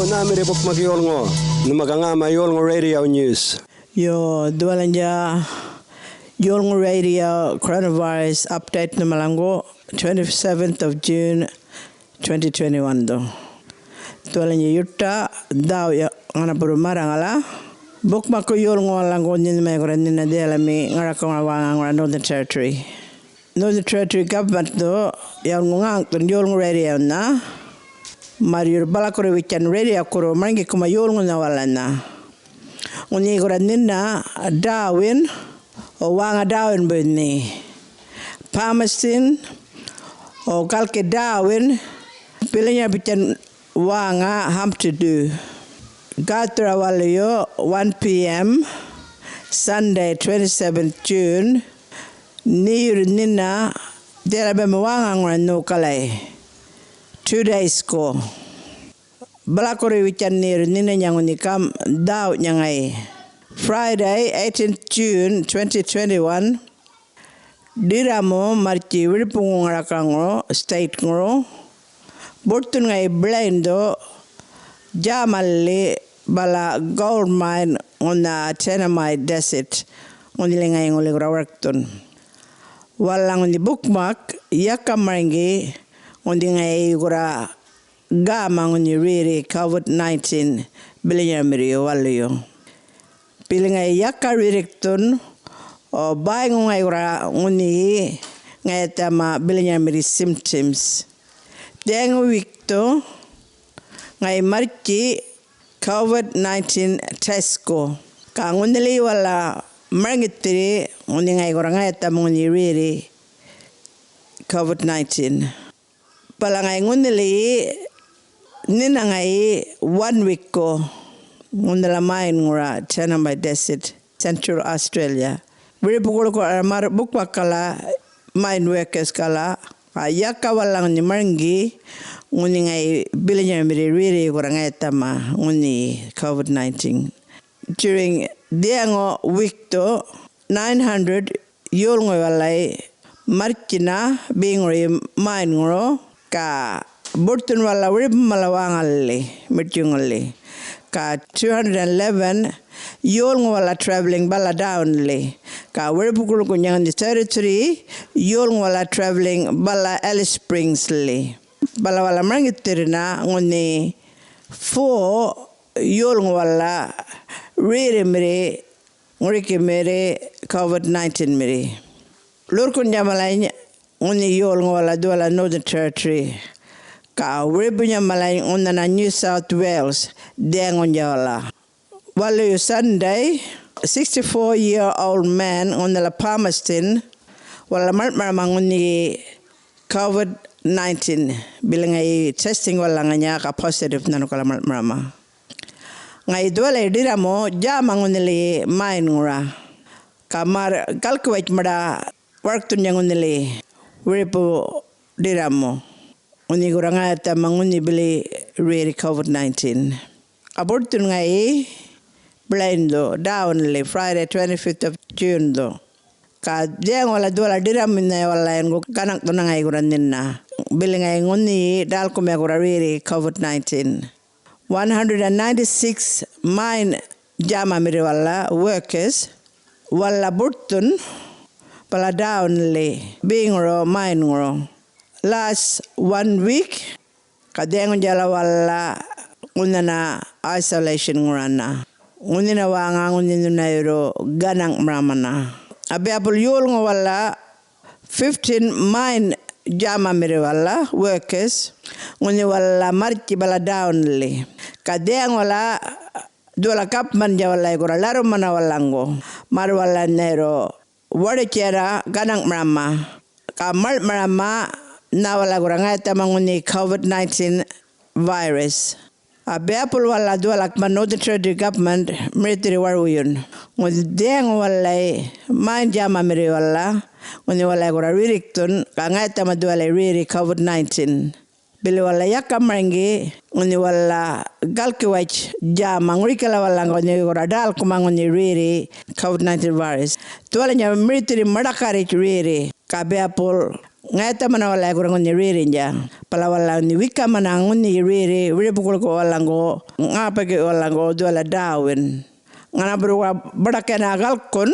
Namire bukmak yolngo numagangama yolngo radio news. Yo dualanja yolngo radio coronavirus update namalango 27th of June 2021 do. Dualanja yutta daw ya ngana buru marangala bukmak yolngo lango ninme gora ninna delami ngarako ngawanga Northern Territory. Northern Territory government do yolngo ngang yolngo radio na Mariur balakore wican radio koro mangi kuma yolngo na walana. Uni gora ninna Darwin o wanga Darwin bunni. Palmerston o kalke Darwin pilihnya bican wanga Hamtudu. Gatra walayo 1 p.m. Sunday 27th June. Niur ninna derabe wanga ngano kalai. 2 days ko. Balakore wican nir nina nyanguni kam daw nyangai. Friday 18th June 2021 diramo marchi wilpungu ngarakango state ngoro bortun ngai blendo jamalle bala gold mine on the Tenamite Desert onilengai ngole rawaktun walang ni bookmark yakamaringi Ondi ngai gora gama ngoni riri COVID-19 bilinyamiri waliyo. Pili ngai yaka ririktun o bai ngai gora ngoni ngai tama bilinyamiri symptoms. Dengu wikto ngai marki COVID-19 test ko. Ka ngonili wala marngitiri ngoni ngai gora ngai tama ngoni riri COVID-19. Palangai ngunili nina ngai 1 week ko ngundala main ngura Tenamite Desert Central Australia. Beri pukul ko amar bukpakala mine workers kala ayaka walang ni marngi nguni ngai bilinya miri ko ngai tama nguni COVID-19. During diango week to 900 yol ngwalai markina bingori mine ngoro ka burtun wala rib malawangalle mitjungalle ka 211 yol wala traveling bala downle ka werbukul kunyang di territory yol wala traveling bala Alice Springs le bala wala mangitirna ngoni 4 yol wala riri mere nguriki mere COVID-19 mere lur kunyamalanya Uni yol ngwala duala Northern Territory ka wibunya malay unana New South Wales dengon jala. Walu Sunday 64-year-old man unala Palmerston wala marmang uni COVID-19 bilang ay testing wala nga ka positive na nukala marmama. Ngay duala diramo jamang unili main ngura kamar kalkuwait mada waktu yang unili Wipo diramo. Uni kuranga ta manguni beli riri COVID-19. Abortun ngai blendo down le Friday 25th of June do. Ka jeng wala dola diram na wala ngo kanak to ngai kuranin na. Bili ngai nguni dal ko me riri COVID-19. 196 mine jama miri wala workers wala burtun pala down le being ro mine ro last 1 week kadeng jala wala unana isolation ngurana unina wanga unina ro ganang mramana abe apul yul wala 15 mine jama mire wala workers nguni wala marki bala down le kadeng wala dola kap man jawala ko laro mana walango mar wala nero wade kera ganang mrama kamal mrama na wala guranga tamanguni COVID-19 virus Beapul wala dualak man Northern Territory government military waruyun. Ngun deng walai man jama miri wala ngun walai gora ririkton kangata madualai riri COVID-19. Bili wala yakamarangi ngun wala galkiwach jama ngurikala wala ngun gora dal kuma ngun riri COVID-19 virus. Tuala nya military madakari riri ka beapul ngata mana wala gora ngun riri nja. Pala wala ni wika mana ngun riri wiripukul ko wala ngo ngapa ke wala ngo duala dawin. Ngana beruwa badakena galkon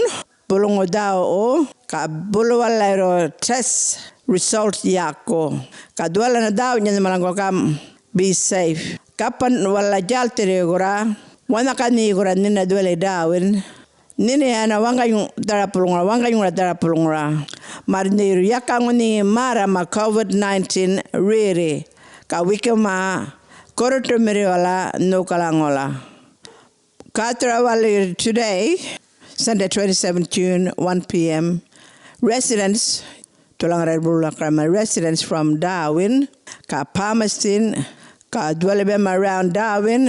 bulungo dao o ka bulu wala ro test result yako ka duala na dao nya malango kam be safe kapan wala jaltere gora wana kani gora nina duala dawin nini ana wanga yung dara pulungra marniru yakanguni mara ma COVID-19 rere ka wikema koroto miri wala no kalangola. Katrawali today, Sunday 27 June, 1 p.m. Residents, residents from Darwin, ka Palmerston, ka dwelebem around Darwin,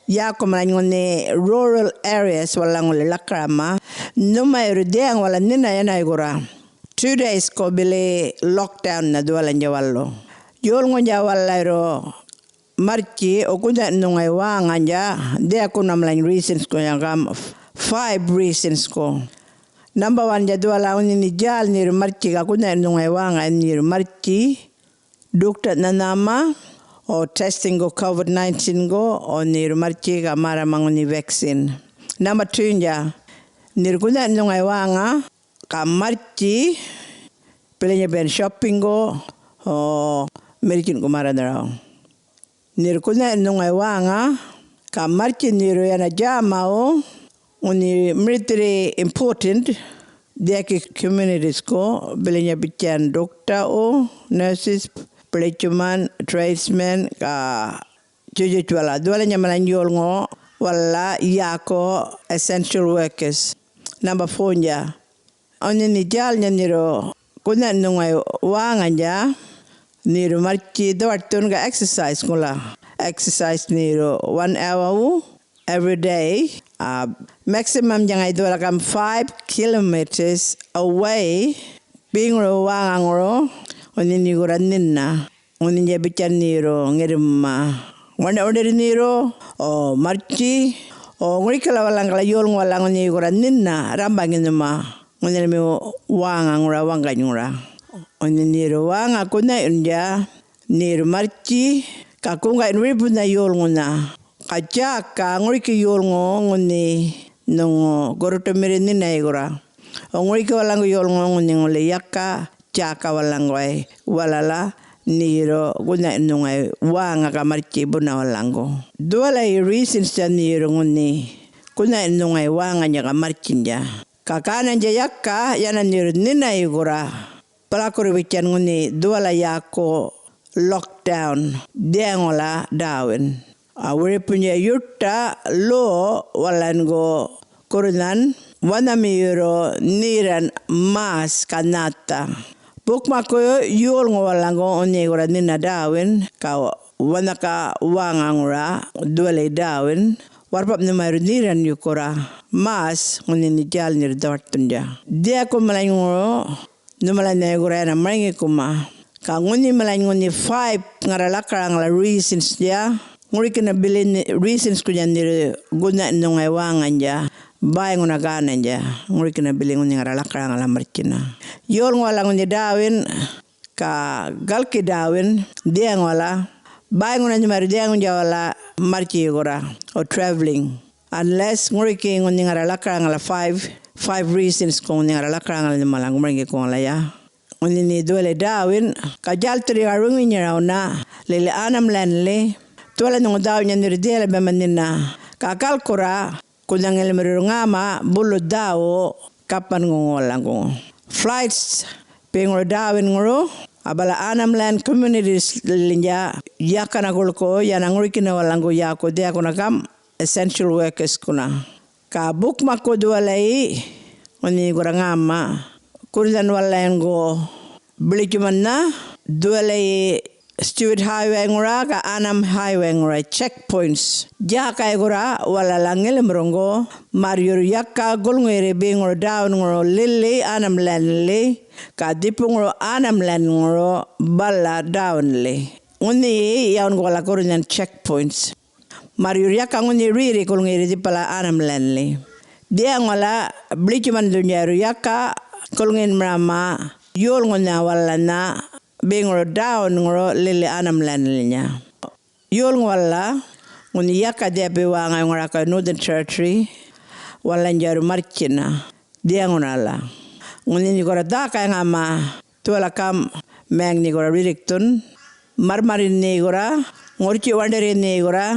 yakumalangone rural areas walangole lakrama, numairu deang wala nina yanaigura. 2 days ko bile lockdown na dwelanja wallo. Yol ngonja walairo marchi okunda nungai wanga ja dia kuna mlang reasons ko yang 5 reasons ko. Number 1 ja duala ni jal ni marchi ka kuna nungai wanga ni marchi dokter nanama o testing go COVID-19 go o ni marchi ka mara mangoni vaccine. Number 2 ja ni kuna nungai wanga ka marchi pelenya ben shopping go o medicine ko mara darao. Nirkuna nungai wanga ka marchi niru yana jama o uni military important deki communities ko belenya bican dokter o nurses policeman tradesmen ka jujuala dualanya malanjol ngo wala yako essential workers. Number 4 ja oni ni jal niro kuna nungai wanga ja niru marchi doartun ga exercise kula exercise niru 1 hour every day maximum jangai dola kam 5 kilometers away being ro wangangro oni ni gora ninna oni je bican niru ngirma wanda order niru o marchi o ngurikala walangala yol ngolang ni gora ninna rambangin ma oni mi wangangra wanganyura. Oni niru wanga kuna inja niru marchi ka kunga inribu na yol nguna kajaka nguriki yol ngoni nongo goroto mirini na igora nguriki walango yol ngoni ngole yaka jaka walango ai walala niru kuna nungai wanga ka marchi buna walango duala reasons ja niru ngoni kuna nungai wanga nya ka marchi ja kakana nja yaka yana niru nina igora palakuri wican nguni duala yako lockdown diengola Darwin awuri punya yurta lo walango kurunan wana miro niran mas kanata bukma ko yul ngowalango oni gora nina Darwin ka wana ka wangangura duala Darwin warpap numaru niran yukora mas nguni nijal nir dortunda dia ko malango numala na gura na maringi kuma ka nguni malay nguni 5 ngaralakara ngala reasons dia nguri kena bilin reasons ko jan dir guna nungai wangan ja bay nguna gana ja nguri kena bilin nguni ngaralakara ngala markina yol ngala nguni dawin ka galki dawin dia ngala bay nguna nyamari dia ngunja wala marki gura o traveling unless nguri ki nguni ngaralakara ngala 5 reasons kung ngaralakara ngala malang maringi kung alaya uni ni duele dawin ka jaltri arungi nyaraw na lele anam lanle tuala nung daw nya nirdele bemanina ka kalkura kunang elmerungama bulu daw kapan ngolang ko flights pengro dawin ngoro abala anam land communities linja yakana golko yana ngurikina walango yako dia kuna kam essential workers kuna ka bukma ko dualai oni gorangama kuridan walango belicumanna dualai Stewart Highway ngura ka Anam Highway ngura checkpoints. Jaka ngura wala langil mrongo Mario yakka golngere be ngura down ngura lille Anam lanle ka dipu ngura Anam lan ngura balla down le. Nguni yaun wala korinyan checkpoints. Mario yakka nguni riri golngere dipala Anam lanle. Dia ngala blikiman dunya yakka golngen mrama yol ngona wala na bengro down ngoro lele Anam lanlinya yol ngwala ngun yaka debe wanga ngora ka Northern Territory wala njaru markina dia ngonala ngun ni gora daka ngama tola kam meng ni gora Ridicton marmarin ni gora ngorchi wandere ni gora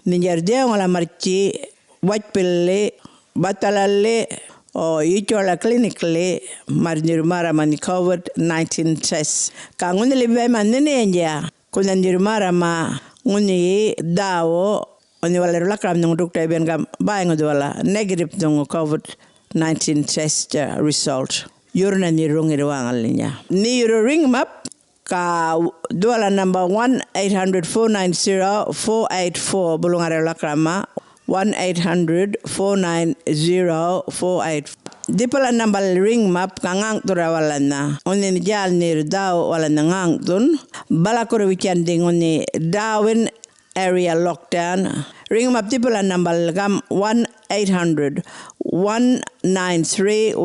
ninjar dia ngola marchi wajpelle batalalle o ichola clinically marnirmara mani COVID-19 test ka nguni libe manene nja kuna nirmara ma nguni dawo oni wala lakram ng doctor ben gam bayngo wala negative ng COVID-19 test result yurna ni rungi wangal niya ni ring map ka dola number 1-800-490-484 bulungare lakrama 1-800-490-484. Dipala nambal ring map kangang tura wala na. Unin jal nir daw wala nangang tun. Balakuro weekend ding uni Darwin area lockdown. Ring map dipala nambal gam 1-800-193-111.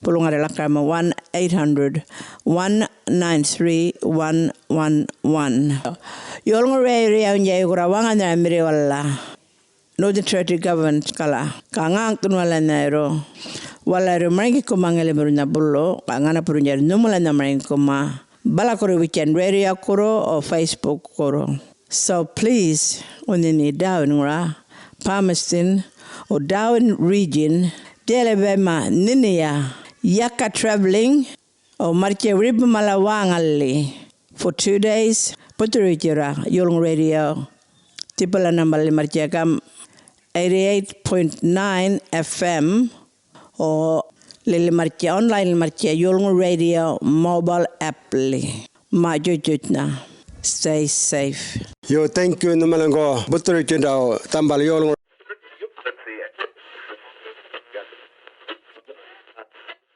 Pulungare lakrama 1-800-193-111. Yolong area unjay kurawangan na mire wala. Northern Territory government kala kangang tunwala nairo wala rumangi kumangele meruna bullo kangana purunjar numula namaring kuma balakoro weekend radio koro or Facebook koro. So please unini down ngura Palmerston or down region delebema ninia yaka traveling or marche rib malawangali for 2 days puturijira yolong radio tipala nambal marche kam 88.9 FM or Lili Marche online Marche Yolngu Radio mobile app li. Majujutna. Stay safe. Yo, thank you numalango. Buturi tindao tambal yolngu.